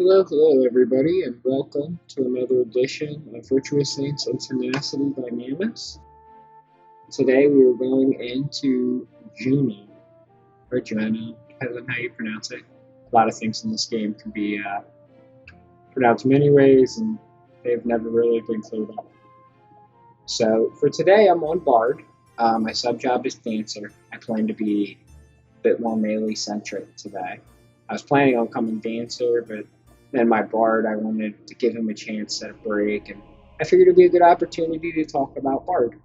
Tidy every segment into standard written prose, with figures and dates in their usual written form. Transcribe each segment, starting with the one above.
Hello, everybody, and welcome to another edition of Virtuous Saints and Tenacity Dynamis. Today we are going into Juno, or Juno, depends on how you pronounce it. A lot of things in this game can be pronounced many ways, and they've never really been cleared up. So for today, I'm on Bard. My sub job is Dancer. I plan to be a bit more melee-centric today. I was planning on coming Dancer, but then my Bard, I wanted to give him a chance at a break, and I figured it'd be a good opportunity to talk about Bard.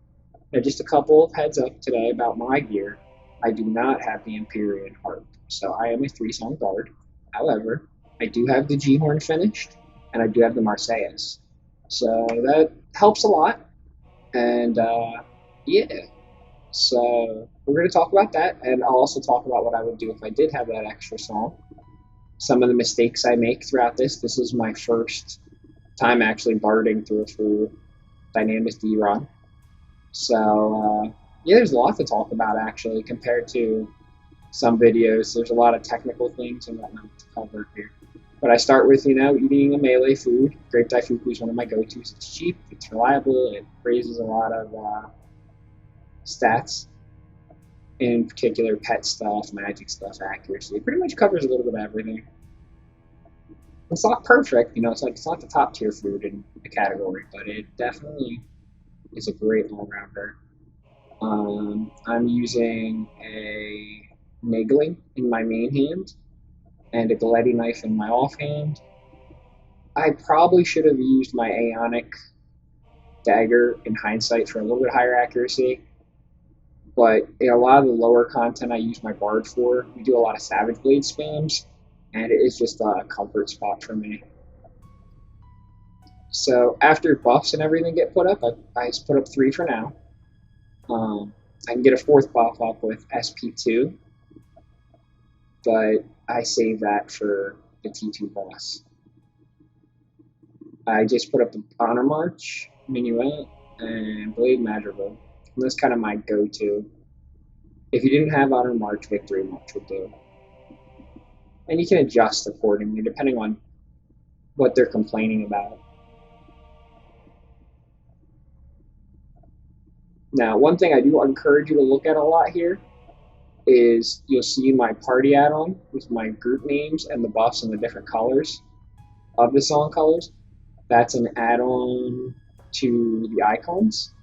Now, just a couple of heads up today about my gear. I do not have the Empyrean Harp, so I am a 3-song Bard. However, I do have the G-Horn finished, and I do have the Marseillaise. So that helps a lot, and yeah. So we're going to talk about that, and I'll also talk about what I would do if I did have that extra song. Some of the mistakes I make throughout this. This is my first time actually barding through a full Dynamis D run. So, yeah, there's a lot to talk about actually compared to some videos. There's a lot of technical things and whatnot to cover here. But I start with, eating a melee food. Grape Daifuku is one of my go-tos. It's cheap, it's reliable, it raises a lot of stats. In particular, pet stuff, magic stuff, accuracy. It pretty much covers a little bit of everything. It's not perfect, it's not the top tier food in the category, but it definitely is a great all-rounder. I'm using a Niggling in my main hand and a Galeti knife in my offhand. I probably should have used my Aeonic dagger in hindsight for a little bit higher accuracy. But in a lot of the lower content I use my Bard for, we do a lot of Savage Blade spams, and it is just a comfort spot for me. So after buffs and everything get put up, I just put up 3 for now. I can get a 4th buff up with SP2, but I save that for the T2 boss. I just put up the Honor March, Minuet, and Blade Madrigal. That's kind of my go-to. If you didn't have Honor March, Victory March would do. And you can adjust accordingly, depending on what they're complaining about. Now, one thing I do encourage you to look at a lot here is you'll see my party add-on with my group names and the buffs and the different colors of the song colors. That's an add-on to the icons.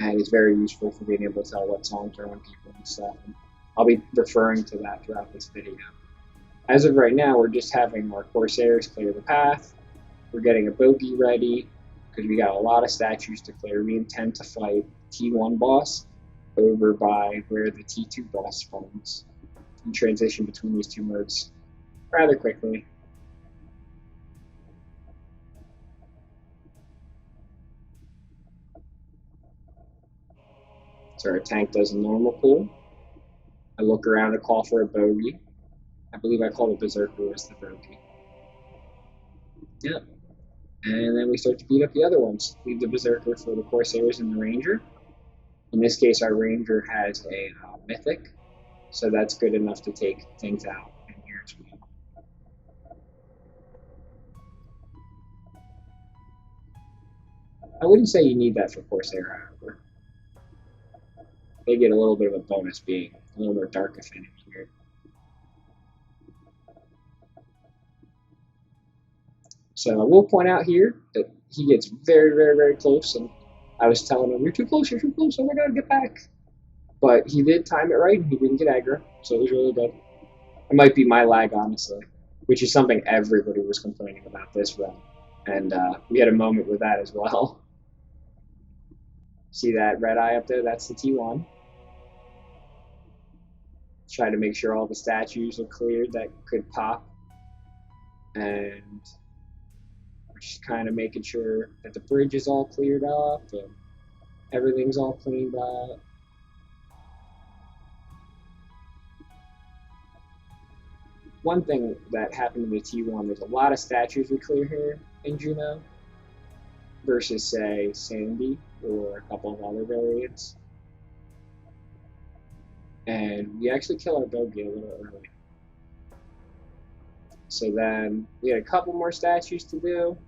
And it's very useful for being able to tell what songs are on people and stuff. And I'll be referring to that throughout this video. As of right now, we're just having our Corsairs clear the path. We're getting a bogey ready because we got a lot of statues to clear. We intend to fight T1 boss over by where the T2 boss spawns and transition between these two modes rather quickly. So our tank does a normal pull. I look around and call for a bogey. I believe I call the Berserker as the bogey. Yep. And then we start to beat up the other ones. Leave the Berserker for the Corsairs and the Ranger. In this case, our Ranger has a Mythic, so that's good enough to take things out in here as well. I wouldn't say you need that for Corsair, however. They get a little bit of a bonus being a little more dark affinity here. So I will point out here that he gets very, very, very close, and I was telling him, you're too close, oh my god, get back. But he did time it right, and he didn't get aggro, so it was really good. It might be my lag, honestly, which is something everybody was complaining about this run. And we had a moment with that as well. See that red eye up there? That's the T1. Try to make sure all the statues are cleared that could pop. And we're just kind of making sure that the bridge is all cleared up and everything's all cleaned up. One thing that happened in the T1, there's a lot of statues we clear here in Juno versus, say, Sandy or a couple of other variants. And we actually kill our bogey a little early. So then we had a couple more statues to do,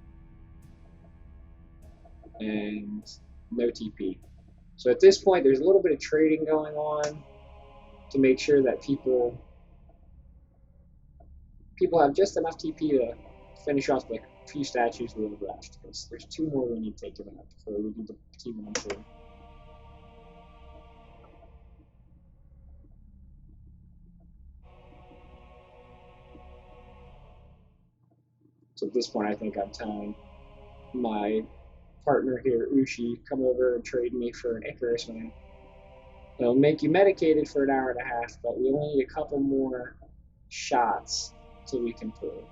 and no TP. So at this point, there's a little bit of trading going on to make sure that people have just enough TP to finish off like a few statues we have left, because there's 2 more we need taken out before we do the T1 through. So at this point, I think I'm telling my partner here, Ushi, come over and trade me for an Icarus man. It'll make you medicated for an hour and a half, but we only need a couple more shots so we can prove.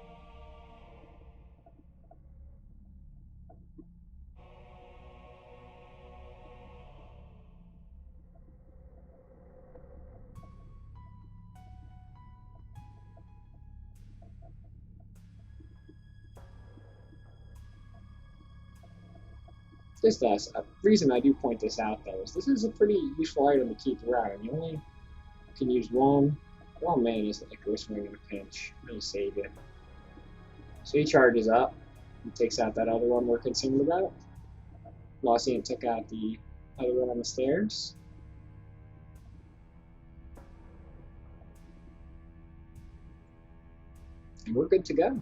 Just a reason I do point this out though is this is a pretty useful item to keep around. You only can use one man as like a swing in a pinch. Really save it. So he charges up and takes out that other one we're concerned about. Lossian took out the other one on the stairs. And we're good to go.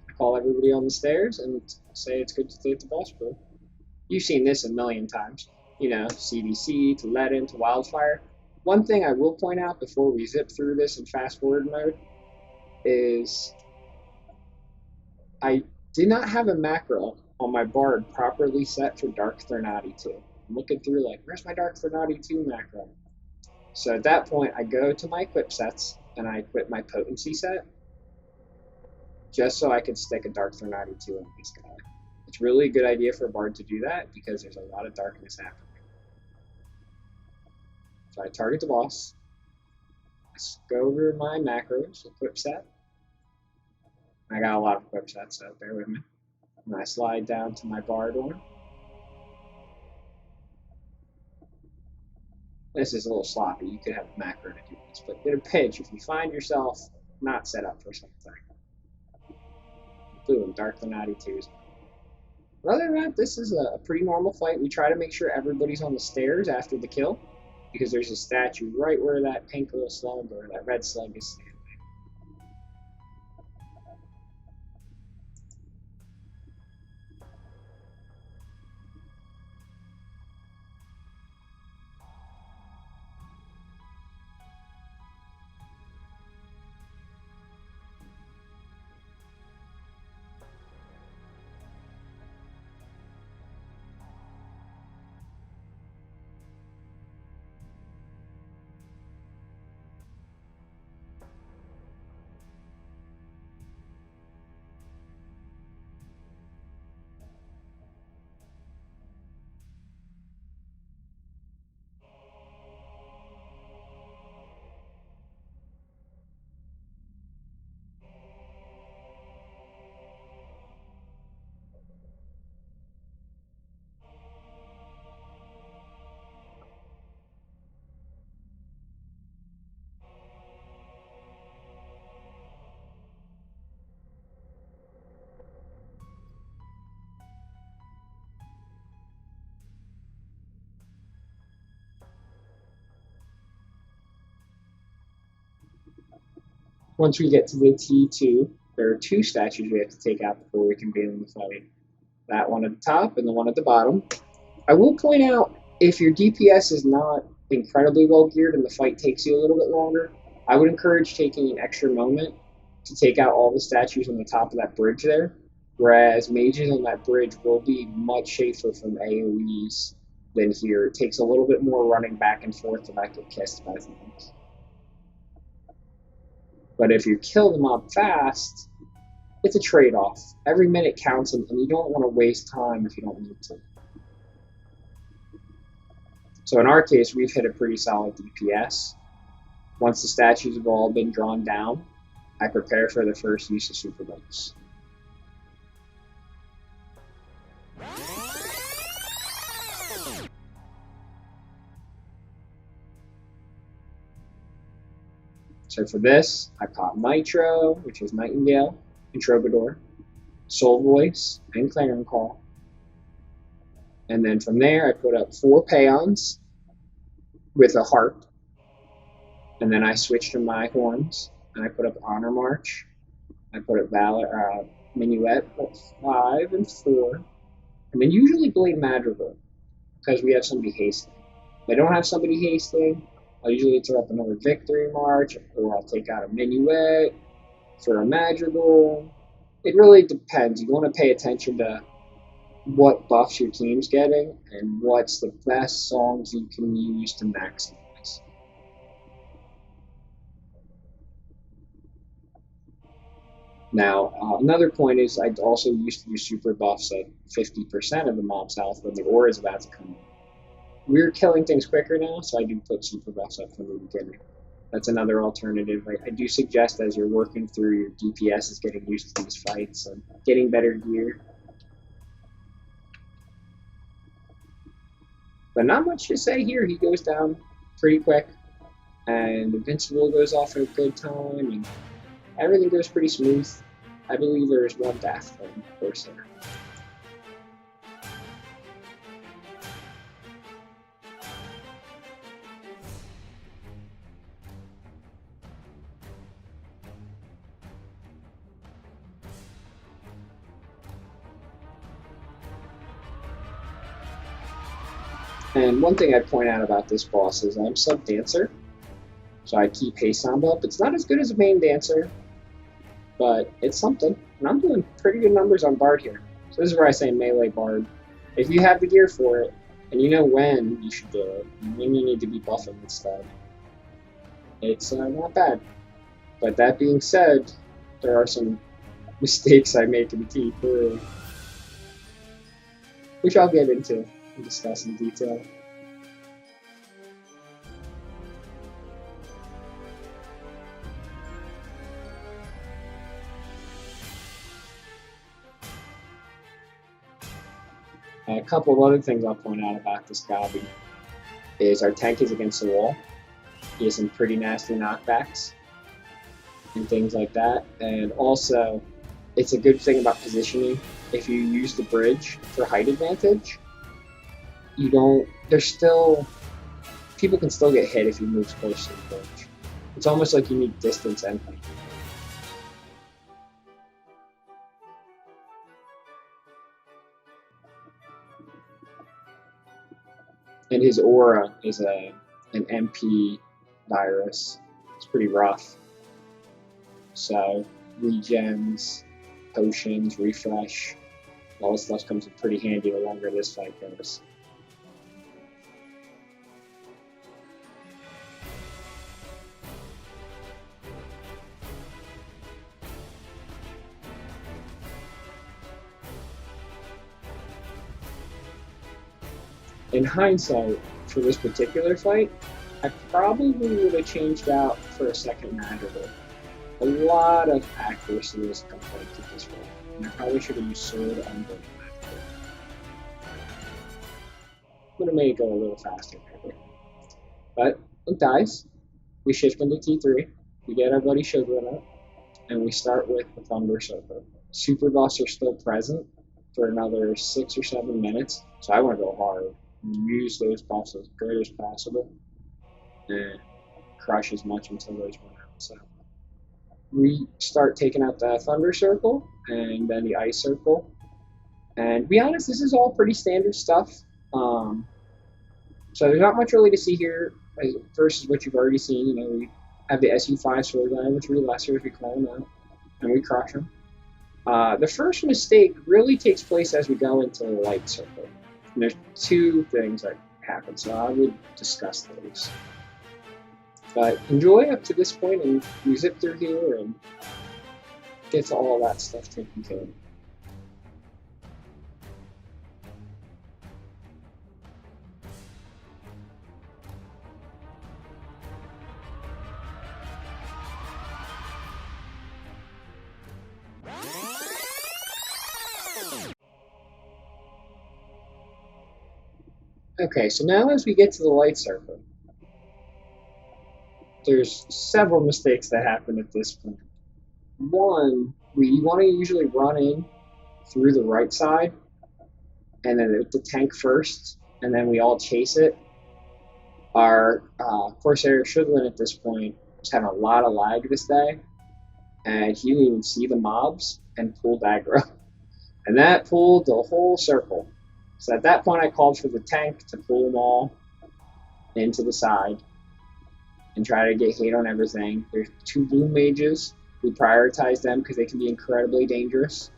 I call everybody on the stairs and say it's good to stay at the boss pool. You've seen this a million times. You know, CDC to Leaden to Wildfire. One thing I will point out before we zip through this in fast forward mode is I did not have a macro on my Bard properly set for Dark Thernati 2. I'm looking through like, where's my Dark Thernati 2 macro? So at that point, I go to my equip sets and I equip my potency set just so I could stick a Dark Thernati 2 in this guy. It's really a good idea for a Bard to do that because there's a lot of darkness happening. So I target the boss. I go over my macros, equip set. I got a lot of equip sets, so bear with me. And I slide down to my Bard one. This is a little sloppy. You could have a macro to do this, but in a pinch, if you find yourself not set up for something, boom, Dark Thernati 2s. Other than that, this is a pretty normal fight. We try to make sure everybody's on the stairs after the kill, because there's a statue right where that pink little slug or that red slug is standing. Once we get to the T2, there are 2 statues we have to take out before we can be in the fight. That one at the top and the one at the bottom. I will point out, if your DPS is not incredibly well geared and the fight takes you a little bit longer, I would encourage taking an extra moment to take out all the statues on the top of that bridge there, whereas mages on that bridge will be much safer from AoEs than here. It takes a little bit more running back and forth to not get kissed by things. But if you kill the mob fast, it's a trade-off. Every minute counts, and you don't want to waste time if you don't need to. So in our case, we've hit a pretty solid DPS. Once the statues have all been drawn down, I prepare for the first use of super buffs. So for this, I pop Nitro, which is Nightingale. and Troubadour, Soul Voice, and Clarion Call. And then from there, I put up 4 Paeons with a harp. And then I switched to my horns, and I put up Honor March. I put up Minuet at 5 and 4. And then usually Blade Madrigal, because we have somebody hasting. If I don't have somebody hasting, I'll usually throw up another Victory March, or I'll take out a Minuet for a Madrigal. It really depends. You want to pay attention to what buffs your team's getting and what's the best songs you can use to maximize. Now, another point is I also used to use super buffs at 50% of the mob's health when the aura is about to come in. We're killing things quicker now, so I do put super buffs up from the beginning. That's another alternative. I do suggest as you're working through your DPS is getting used to these fights and getting better gear. But not much to say here. He goes down pretty quick, and Invincible goes off at a good time, and everything goes pretty smooth. I believe there is 1 death from Corsair. And one thing I'd point out about this boss is I'm sub-dancer, so I keep haste samba up. It's not as good as a main dancer, but it's something. And I'm doing pretty good numbers on Bard here. So this is where I say melee Bard. If you have the gear for it, and you know when you should do it, and when you need to be buffing instead, it's not bad. But that being said, there are some mistakes I make in T3, which I'll get into and discuss in detail. A couple of other things I'll point out about this Gabi is our tank is against the wall. He has some pretty nasty knockbacks and things like that. And also, it's a good thing about positioning. If you use the bridge for height advantage, people can still get hit if you move close to the bridge. It's almost like you need distance and height. And his aura is an MP virus. It's pretty rough. So, regens, potions, refresh, all this stuff comes in pretty handy the longer this fight goes. In hindsight, for this particular fight, I probably would have changed out for a second Madrigal. A lot of accuracy was compared to this one, and I probably should have used Sword and Bolt Madrigal. Would have made it go a little faster, maybe. But it dies. We shift into T3, we get our buddy Sugar up, and we start with the Thunder Circle. Super buffs are still present for another 6 or 7 minutes, so I want to go hard. Use those buffs as good as possible and crush as much until those run out. So we start taking out the Thunder Circle and then the Ice Circle. And to be honest, this is all pretty standard stuff. So there's not much really to see here versus what you've already seen. You know, we have the SU5 sword guy with 3 lessers, we call them out, and we crush them. The first mistake really takes place as we go into the Light Circle. And there's 2 things that happen, so I would discuss those. But enjoy up to this point, and we zip through here and get to all that stuff taken care of. Okay, so now as we get to the Light Circle, there's several mistakes that happen at this point. One we want to usually run in through the right side, and then with the tank first, and then we all chase it. Our Corsair Shuglin at this point was having a lot of lag this day, and he didn't even see the mobs and pulled aggro. And that pulled the whole circle. So at that point I called for the tank to pull them all into the side and try to get hate on everything. There's 2 blue mages. We prioritize them because they can be incredibly dangerous.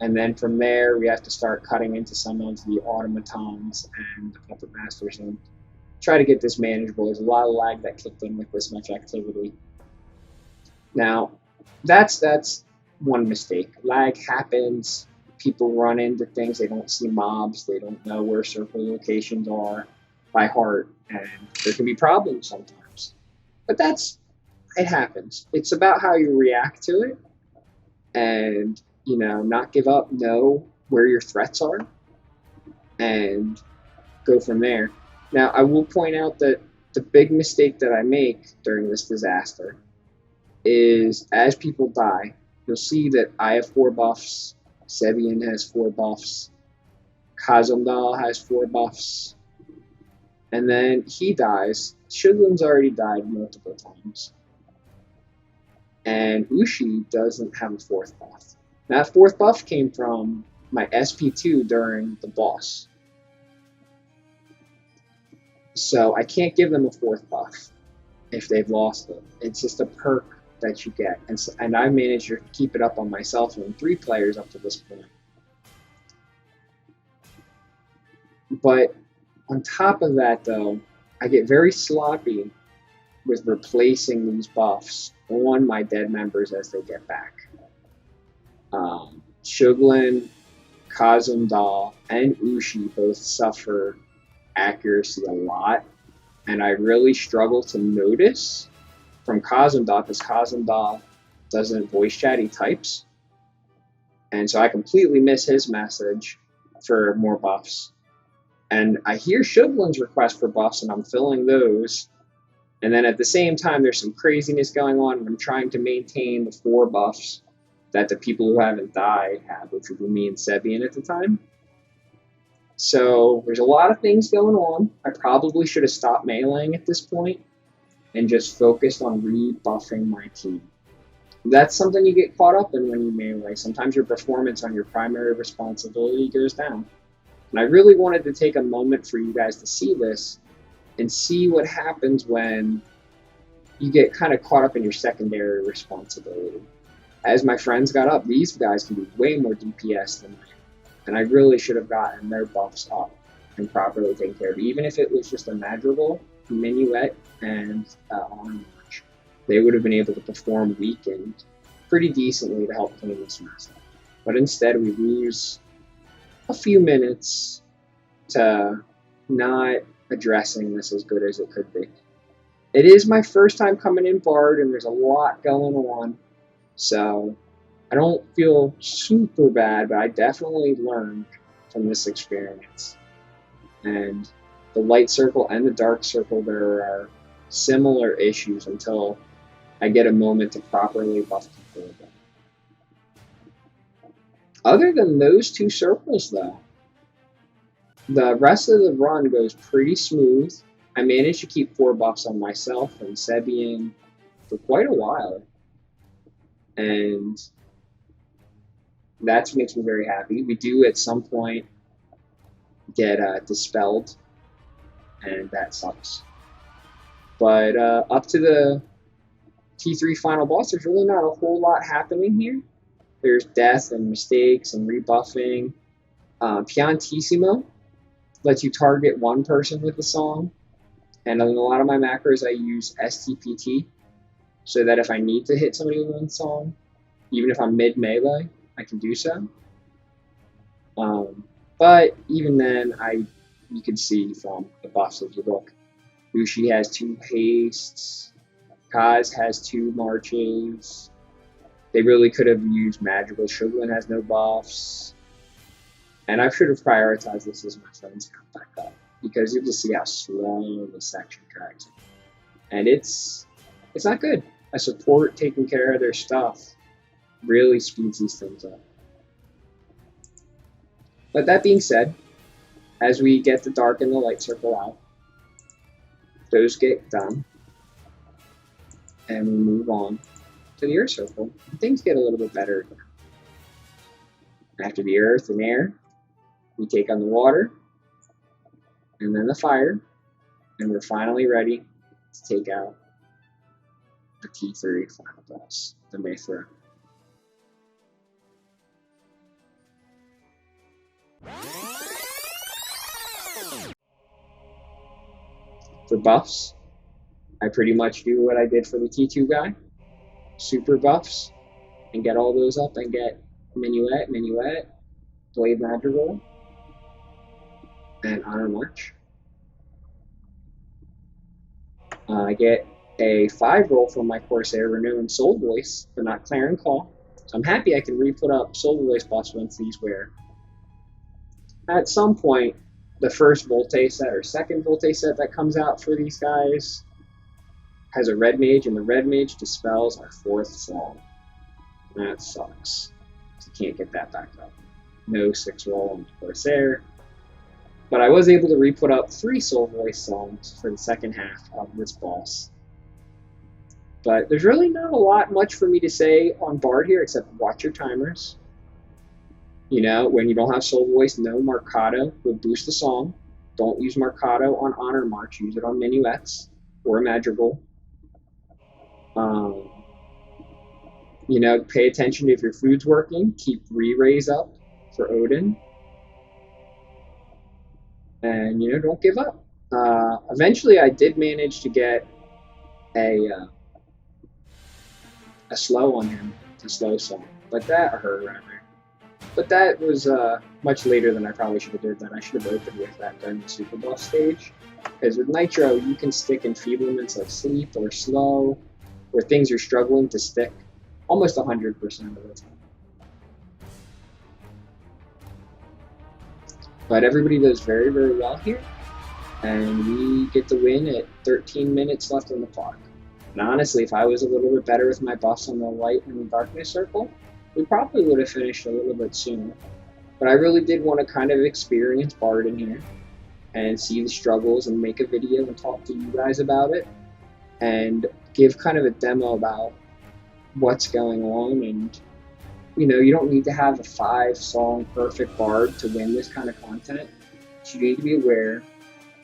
And then from there, we have to start cutting into some of the automatons and the puppet masters and try to get this manageable. There's a lot of lag that kicked in with this much activity. Now, that's one mistake. Lag happens. People run into things. They don't see mobs. They don't know where circle locations are by heart, and there can be problems sometimes. But it happens. It's about how you react to it, and not give up, know where your threats are, and go from there. Now, I will point out that the big mistake that I make during this disaster is as people die, you'll see that I have 4 buffs, Sebian has 4 buffs, Kazumdal has 4 buffs, and then he dies. Shuglin's already died multiple times. And Ushi doesn't have a 4th buff. That 4th buff came from my SP2 during the boss. So I can't give them a 4th buff if they've lost it. It's just a perk that you get. And I managed to keep it up on myself and 3 players up to this point. But on top of that, though, I get very sloppy with replacing these buffs on my dead members as they get back. Shuglin, Kazumdal, and Ushi both suffer accuracy a lot, and I really struggle to notice from Kazumdal because Kazumdal doesn't voice chat, he types, and so I completely miss his message for more buffs. And I hear Shuglin's request for buffs, and I'm filling those. And then at the same time, there's some craziness going on, and I'm trying to maintain the 4 buffs that the people who haven't died have, which would be me and Sebian at the time. So there's a lot of things going on. I probably should have stopped meleeing at this point and just focused on rebuffing my team. That's something you get caught up in when you melee. Sometimes your performance on your primary responsibility goes down. And I really wanted to take a moment for you guys to see this and see what happens when you get kind of caught up in your secondary responsibility. As my friends got up, these guys can do way more DPS than I am. And I really should have gotten their buffs up and properly taken care of. Even if it was just a Madrigal, a Minuet, and on march, they would have been able to perform weakened pretty decently to help clean this mess up. But instead, we lose a few minutes to not addressing this as good as it could be. It is my first time coming in Bard, and there's a lot going on. So I don't feel super bad, but I definitely learned from this experience. And the light circle and the dark circle, there are similar issues until I get a moment to properly buff people again. Other than those 2 circles, though, the rest of the run goes pretty smooth. I managed to keep 4 buffs on myself and Sebian for quite a while. And that makes me very happy. We do at some point get dispelled, and that sucks. But up to the T3 final boss, there's really not a whole lot happening here. There's death and mistakes and rebuffing. Piantissimo lets you target one person with the song, and in a lot of my macros I use STPT, so that if I need to hit somebody with one song, even if I'm mid-melee, I can do so. But even then, you can see from the buffs of the book, Ushi has 2 hastes, Kaz has 2 marches. They really could have used Magical. Shuglin has no buffs. And I should have prioritized this as my friends come back up, because you'll just see how slow the section drags. And it's not good. A support taking care of their stuff Really speeds these things up. But that being said, as we get the dark and the light circle out, those get done, and we move on to the earth circle. Things get a little bit better. After the earth and air, we take on the water, and then the fire, and we're finally ready to take out the T3 final boss, the Mithra. For buffs, I pretty much do what I did for the T2 guy. Super buffs, and get all those up, and get Minuet, Blade Madrigal, and Honor March. I get a 5 roll from my Corsair Renown Soul Voice, but not Clarion Call. So I'm happy I can re-put up Soul Voice buffs once these wear. At some point, the first Volte set or second Volte set that comes out for these guys has a Red Mage, and the Red Mage dispels our 4th song. That sucks. So you can't get that back up. No 6 roll on Corsair. But I was able to re-put up 3 Soul Voice songs for the second half of this boss. But there's really not a lot much for me to say on Bard here, except watch your timers. You know, when you don't have Soul Voice, no Marcato will boost the song. Don't use Marcato on Honor March, use it on Minuets or Madrigal. You know, pay attention if your food's working. Keep re-raise up for Odin. And, you know, don't give up. Eventually, I did manage to get a slow on him, a slow song. But that hurt, rather. But that was much later than I probably should have did that. I should have opened with that during the Super Boss stage. Because with Nitro, you can stick enfeeblements like Sleep or Slow, where things are struggling to stick almost 100% of the time. But everybody does very, very well here. And we get the win at 13 minutes left on the clock. And honestly, if I was a little bit better with my buffs on the light and the darkness circle, we probably would have finished a little bit sooner. But I really did want to kind of experience Bard in here and see the struggles and make a video and talk to you guys about it and give kind of a demo about what's going on. And you know, you don't need to have a 5-song perfect Bard to win this kind of content. But you need to be aware,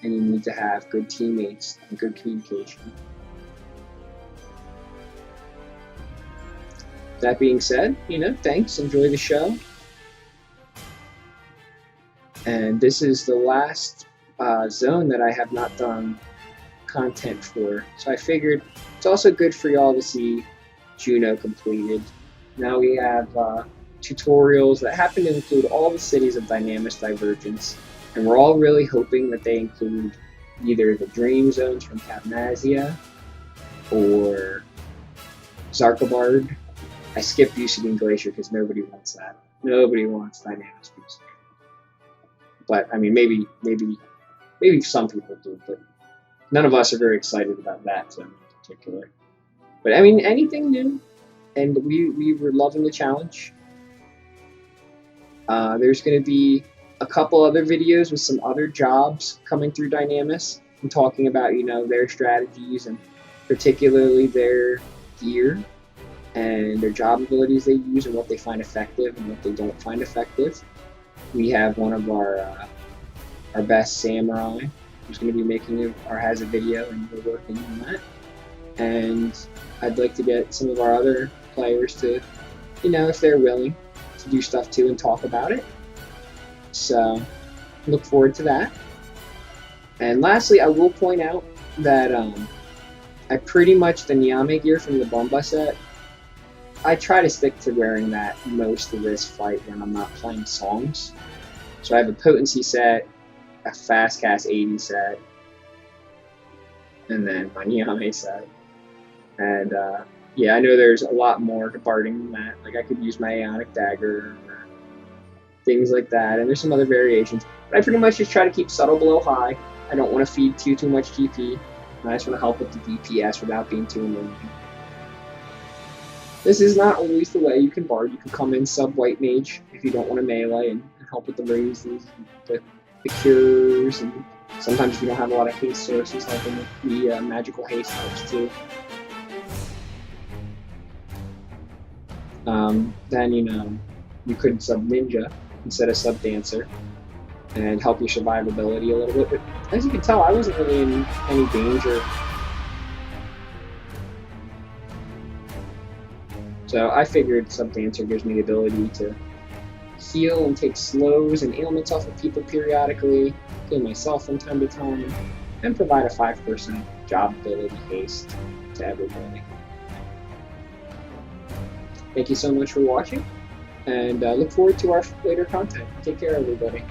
and you need to have good teammates and good communication. That being said, you know, thanks, enjoy the show. And this is the last zone that I have not done content for. So I figured it's also good for y'all to see Juno completed. Now we have tutorials that happen to include all the cities of Dynamis Divergence, and we're all really hoping that they include either the Dream Zones from Capnazia or Zarkabard. I skipped Bucidine Glacier because nobody wants that. Nobody wants Dynamis Bucidine. But I mean, maybe some people do, but none of us are very excited about that zone in particular. But I mean, anything new. And we were loving the challenge. There's going to be a couple other videos with some other jobs coming through Dynamis and talking about, you know, their strategies and particularly their gear and their job abilities they use and what they find effective and what they don't find effective. We have one of our best samurai who's going to be making or has a video, and we're working on that. And I'd like to get some of our other players to, you know, if they're willing to do stuff too and talk about it. So look forward to that. And lastly, I will point out that I pretty much, the Nyame gear from the Bomba set, I try to stick to wearing that most of this fight when I'm not playing songs. So I have a Potency set, a Fast Cast 80 set, and then my Nyame set. And yeah, I know there's a lot more to barding than that. Like I could use my Aeonic Dagger or things like that. And there's some other variations. But I pretty much just try to keep subtle below high. I don't want to feed too much GP. I just want to help with the DPS without being too annoying. This is not always the way you can bard. You can come in sub white mage if you don't want to melee and help with the raises, the cures, and sometimes if you don't have a lot of haste sources, like in the magical haste helps too. Then you could sub ninja instead of sub dancer and help your survivability a little bit. But as you can tell, I wasn't really in any danger. So I figured sub dancer gives me the ability to heal and take slows and ailments off of people periodically, heal myself from time to time, and provide a 5% job ability haste to everybody. Thank you so much for watching, and look forward to our later content. Take care, everybody.